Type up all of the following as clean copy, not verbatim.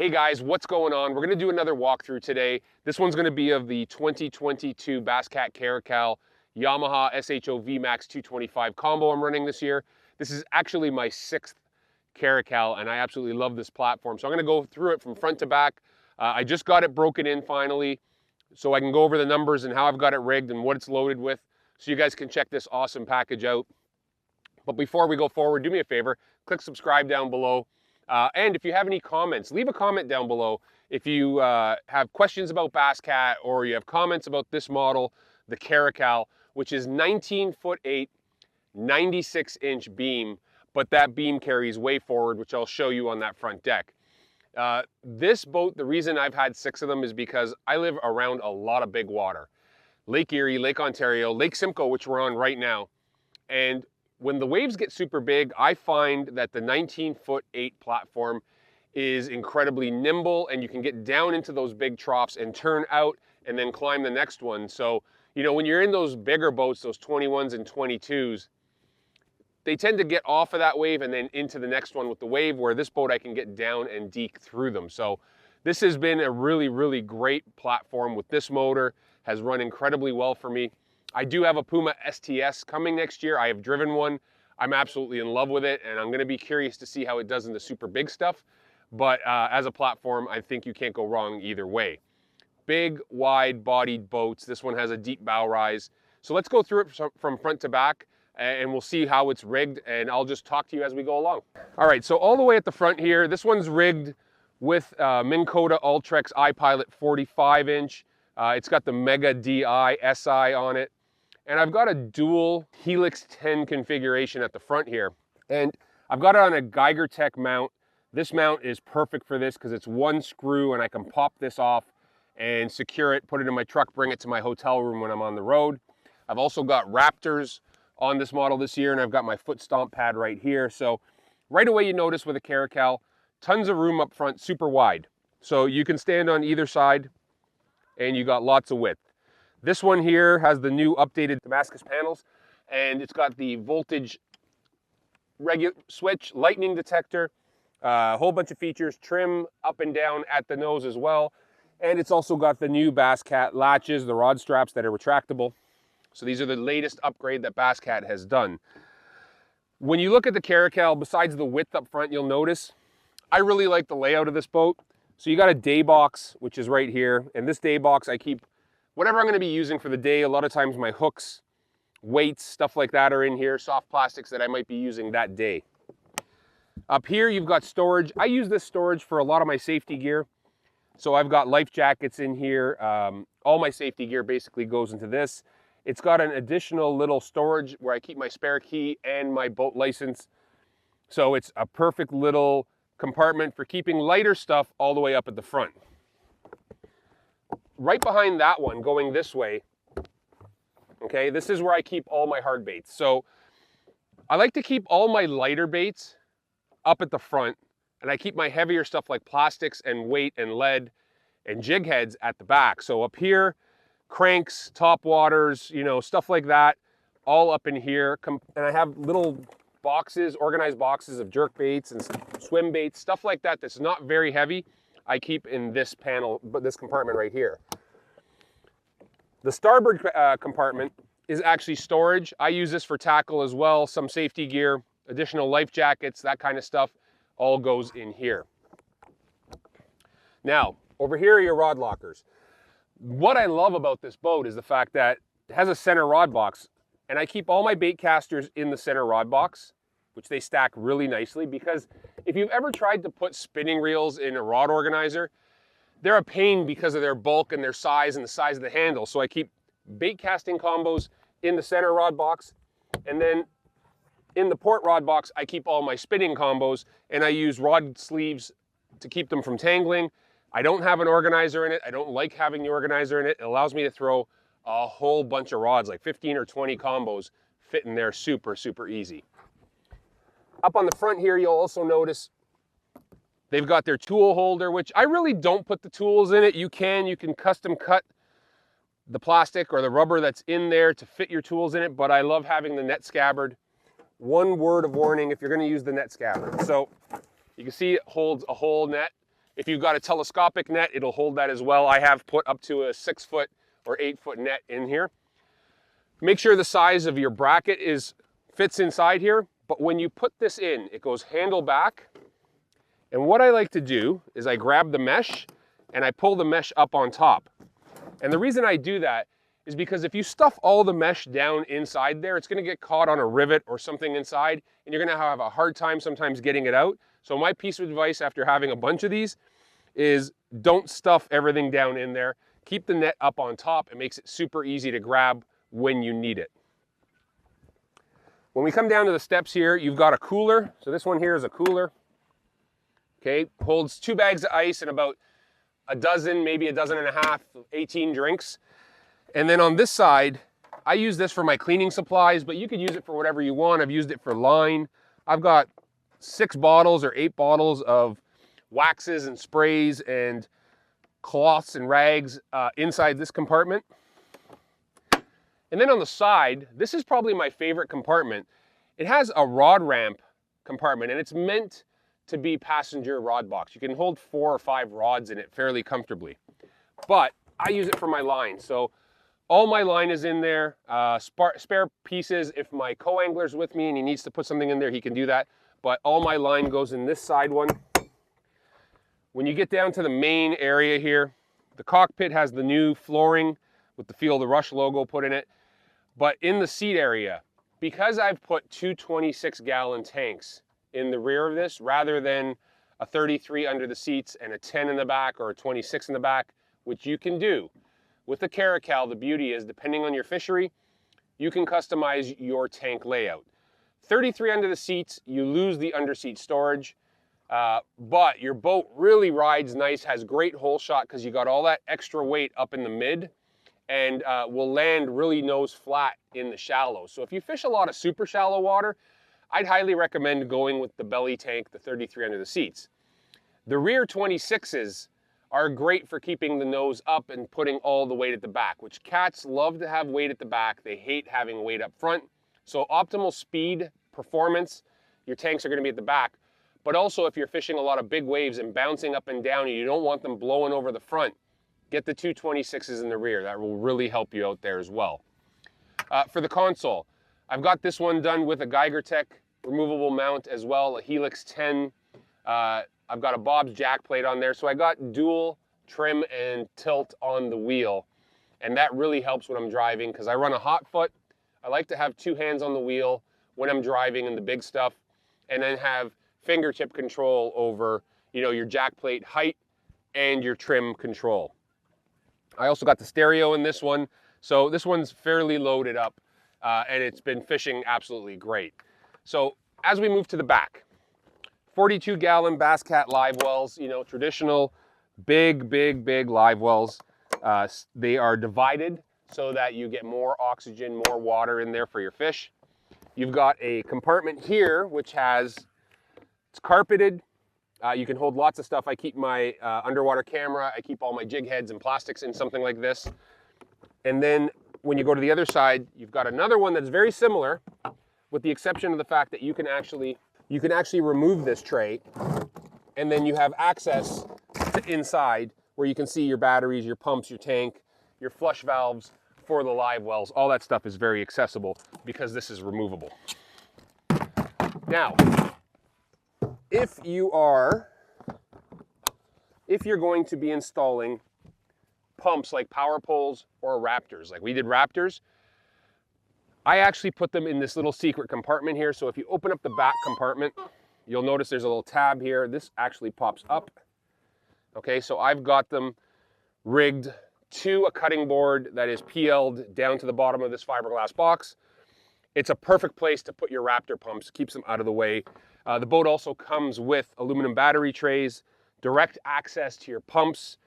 Hey guys, what's going on? We're going to do another walkthrough today. This one's going to be of the 2022 Bass Cat Caracal Yamaha SHO VMax 225 combo I'm running this year. This is actually my 6th Caracal and I absolutely love this platform. So I'm going to go through it from front to back. I just got it broken in finally so I can go over the numbers and how I've got it rigged and what it's loaded with so you guys can check this awesome package out. But before we go forward, do me a favor, click subscribe down below. And if you have any comments, leave a comment down below. If you have questions about Bass Cat or you have comments about this model, the Caracal, which is 19'8", 96-inch beam, but that beam carries way forward, which I'll show you on that front deck. This boat, the reason I've had 6 of them is because I live around a lot of big water. Lake Erie, Lake Ontario, Lake Simcoe, which we're on right now. And when the waves get super big, I find that the 19'8" platform is incredibly nimble and you can get down into those big troughs and turn out and then climb the next one. So, you know, when you're in those bigger boats, those 21s and 22s, they tend to get off of that wave and then into the next one with the wave, where this boat I can get down and deke through them. So this has been a really, really great platform with this motor, has run incredibly well for me. I do have a Puma STS coming next year. I have driven one. I'm absolutely in love with it, and I'm going to be curious to see how it does in the super big stuff. But as a platform, I think you can't go wrong either way. Big, wide-bodied boats. This one has a deep bow rise. So let's go through it from front to back, and we'll see how it's rigged, and I'll just talk to you as we go along. All right, so all the way at the front here, this one's rigged with Minnkota Ultrex iPilot 45-inch. It's got the Mega DI SI on it. And I've got a dual Helix 10 configuration at the front here. And I've got it on a Geiger Tech mount. This mount is perfect for this because it's one screw and I can pop this off and secure it, put it in my truck, bring it to my hotel room when I'm on the road. I've also got Raptors on this model this year, and I've got my foot stomp pad right here. So right away you notice with a Caracal, tons of room up front, super wide. So you can stand on either side and you got lots of width. This one here has the new updated Damascus panels, and it's got the voltage switch, lightning detector, a whole bunch of features, trim up and down at the nose as well. And it's also got the new Bass Cat latches, the rod straps that are retractable. So these are the latest upgrade that Bass Cat has done. When you look at the Caracal, besides the width up front, you'll notice I really like the layout of this boat. So you got a day box, which is right here. And this day box, I keep whatever I'm going to be using for the day. A lot of times my hooks, weights, stuff like that are in here, soft plastics that I might be using that day. Up here you've got storage. I use this storage for a lot of my safety gear. So I've got life jackets in here. All my safety gear basically goes into this. It's got an additional little storage where I keep my spare key and my boat license. So it's a perfect little compartment for keeping lighter stuff all the way up at the front. Right behind that one, going this way, okay, this is where I keep all my hard baits. So I like to keep all my lighter baits up at the front, and I keep my heavier stuff like plastics and weight and lead and jig heads at the back. So up here, cranks, top waters, you know, stuff like that, all up in here. And I have little boxes, organized boxes of jerk baits and swim baits, stuff like that that's not very heavy. I keep in this panel, but this compartment right here. The starboard compartment is actually storage. I use this for tackle as well, some safety gear, additional life jackets, that kind of stuff, all goes in here. Now, over here are your rod lockers. What I love about this boat is the fact that it has a center rod box, and I keep all my bait casters in the center rod box, which they stack really nicely, because if you've ever tried to put spinning reels in a rod organizer, they're a pain because of their bulk and their size and the size of the handle. So I keep bait casting combos in the center rod box, and then in the port rod box, I keep all my spinning combos, and I use rod sleeves to keep them from tangling. I don't have an organizer in it. I don't like having the organizer in it. It allows me to throw a whole bunch of rods, like 15 or 20 combos fit in there super, super easy. Up on the front here, you'll also notice they've got their tool holder, which I really don't put the tools in it. You can custom cut the plastic or the rubber that's in there to fit your tools in it, but I love having the net scabbard. One word of warning if you're going to use the net scabbard. So you can see it holds a whole net. If you've got a telescopic net, it'll hold that as well. I have put up to a 6-foot or 8-foot net in here. Make sure the size of your bracket fits inside here, but when you put this in, it goes handle back. And what I like to do is I grab the mesh and I pull the mesh up on top. And the reason I do that is because if you stuff all the mesh down inside there, it's going to get caught on a rivet or something inside, and you're going to have a hard time sometimes getting it out. So my piece of advice after having a bunch of these is don't stuff everything down in there. Keep the net up on top. It makes it super easy to grab when you need it. When we come down to the steps here, you've got a cooler. So this one here is a cooler. Okay, holds 2 bags of ice and about a dozen, maybe a dozen and a half, 18 drinks. And then on this side, I use this for my cleaning supplies, but you could use it for whatever you want. I've used it for line. I've got 6 bottles or 8 bottles of waxes and sprays and cloths and rags inside this compartment. And then on the side, this is probably my favorite compartment. It has a rod ramp compartment, and it's meant to be passenger rod box. You can hold 4 or 5 rods in it fairly comfortably. But I use it for my line. So all my line is in there. Spare pieces, if my co-angler's with me and he needs to put something in there, he can do that. But all my line goes in this side one. When you get down to the main area here, the cockpit has the new flooring with the Feel the Rush logo put in it. But in the seat area, because I've put 2 26-gallon tanks in the rear of this, rather than a 33 under the seats and a 10 in the back or a 26 in the back, which you can do. With the Caracal, the beauty is, depending on your fishery, you can customize your tank layout. 33 under the seats, you lose the underseat storage, but your boat really rides nice, has great hole shot because you got all that extra weight up in the mid, and will land really nose flat in the shallow. So if you fish a lot of super shallow water, I'd highly recommend going with the belly tank, the 33 under the seats. The rear 26s are great for keeping the nose up and putting all the weight at the back, which cats love to have weight at the back. They hate having weight up front. So optimal speed, performance, your tanks are going to be at the back. But also if you're fishing a lot of big waves and bouncing up and down and you don't want them blowing over the front, get the 2 26s in the rear. That will really help you out there as well. For the console, I've got this one done with a Geiger removable mount as well, a Helix 10. I've got a Bob's Jackplate on there. So I got dual trim and tilt on the wheel. And that really helps when I'm driving because I run a hot foot. I like to have 2 hands on the wheel when I'm driving in the big stuff, and then have fingertip control over, you know, your Jackplate height and your trim control. I also got the stereo in this one. So this one's fairly loaded up and it's been fishing absolutely great. So as we move to the back, 42-gallon Bass Cat live wells, you know, traditional big live wells. They are divided so that you get more oxygen, more water in there for your fish. You've got a compartment here which it's carpeted. You can hold lots of stuff. I keep my underwater camera, I keep all my jig heads and plastics in something like this. And then when you go to the other side, you've got another one that's very similar, with the exception of the fact that you can actually remove this tray, and then you have access to inside where you can see your batteries, your pumps, your tank, your flush valves for the live wells. All that stuff is very accessible because this is removable. Now, if you're going to be installing pumps like power poles or Raptors, like we did Raptors, I actually put them in this little secret compartment here. So if you open up the back compartment, you'll notice there's a little tab here. This actually pops up. Okay, so I've got them rigged to a cutting board that is PL'd down to the bottom of this fiberglass box. It's a perfect place to put your Raptor pumps, keeps them out of the way. The boat also comes with aluminum battery trays, direct access to your pumps.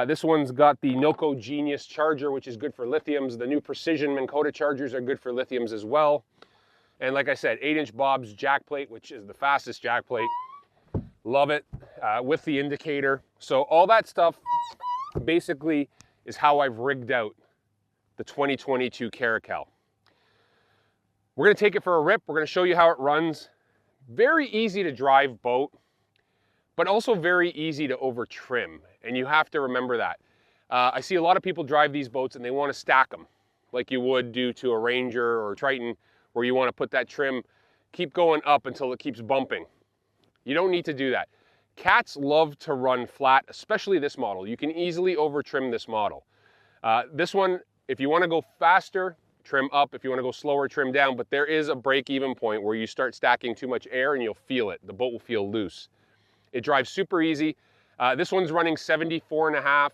This one's got the Noco Genius charger, which is good for lithiums. The new Precision Minnkota chargers are good for lithiums as well. And like I said, 8-inch Bob's Jackplate, which is the fastest Jackplate. Love it, with the indicator. So all that stuff basically is how I've rigged out the 2022 Caracal. We're gonna take it for a rip. We're gonna show you how it runs. Very easy to drive boat, but also very easy to over trim, and you have to remember that. I see a lot of people drive these boats and they want to stack them like you would do to a Ranger or Triton, where you want to put that trim, keep going up until it keeps bumping. You don't need to do that. Cats love to run flat, especially this model. You can easily over trim this model. This one, if you want to go faster, trim up. If you want to go slower, trim down. But there is a break-even point where you start stacking too much air and you'll feel it. The boat will feel loose. It drives super easy. This one's running 74.5,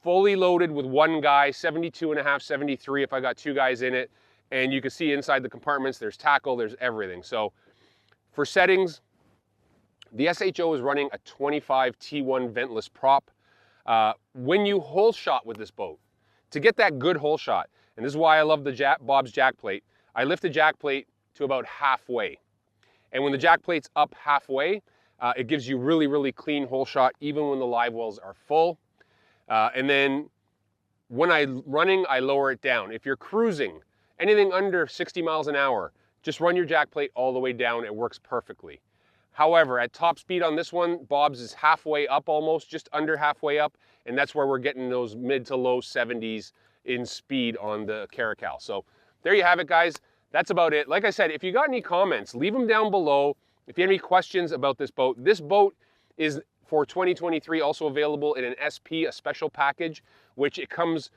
fully loaded with one guy, 72.5, 73 if I got two guys in it. And you can see inside the compartments, there's tackle, there's everything. So for settings, the SHO is running a 25 T1 ventless prop. When you hole shot with this boat, to get that good hole shot, and this is why I love the Bob's Jackplate, I lift the Jackplate to about halfway. And when the Jackplate's up halfway, it gives you really, really clean hole shot, even when the live wells are full. And then when I'm running, I lower it down. If you're cruising, anything under 60 miles an hour, just run your Jackplate all the way down. It works perfectly. However, at top speed on this one, Bob's is halfway up almost, just under halfway up, and that's where we're getting those mid to low 70s in speed on the Caracal. So there you have it, guys. That's about it. Like I said, if you got any comments, leave them down below. If you have any questions about this boat is for 2023 also available in an SP, a special package, which it comes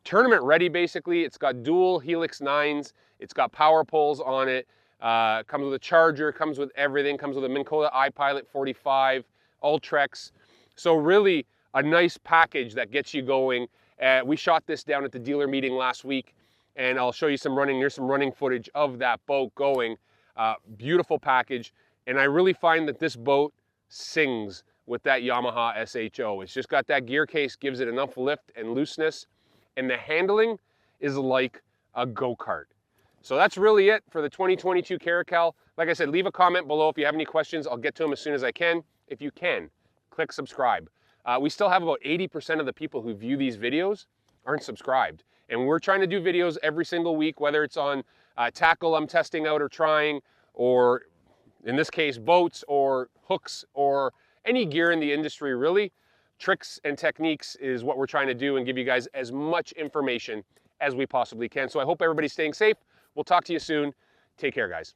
tournament ready basically. It's got dual Helix 9s, it's got power poles on it, comes with a charger, comes with everything, comes with a Minnkota iPilot 45, Ultrex. So really a nice package that gets you going. We shot this down at the dealer meeting last week, and I'll show you some running. There's some running footage of that boat going. Beautiful package, and I really find that this boat sings with that Yamaha SHO. It's just got that gear case, gives it enough lift and looseness, and the handling is like a go-kart. So that's really it for the 2022 Caracal. Like I said, leave a comment below if you have any questions. I'll get to them as soon as I can. If you can, click subscribe. We still have about 80% of the people who view these videos aren't subscribed. And we're trying to do videos every single week, whether it's on tackle I'm testing out or trying, or in this case, boats or hooks or any gear in the industry, really. Tricks and techniques is what we're trying to do and give you guys as much information as we possibly can. So I hope everybody's staying safe. We'll talk to you soon. Take care, guys.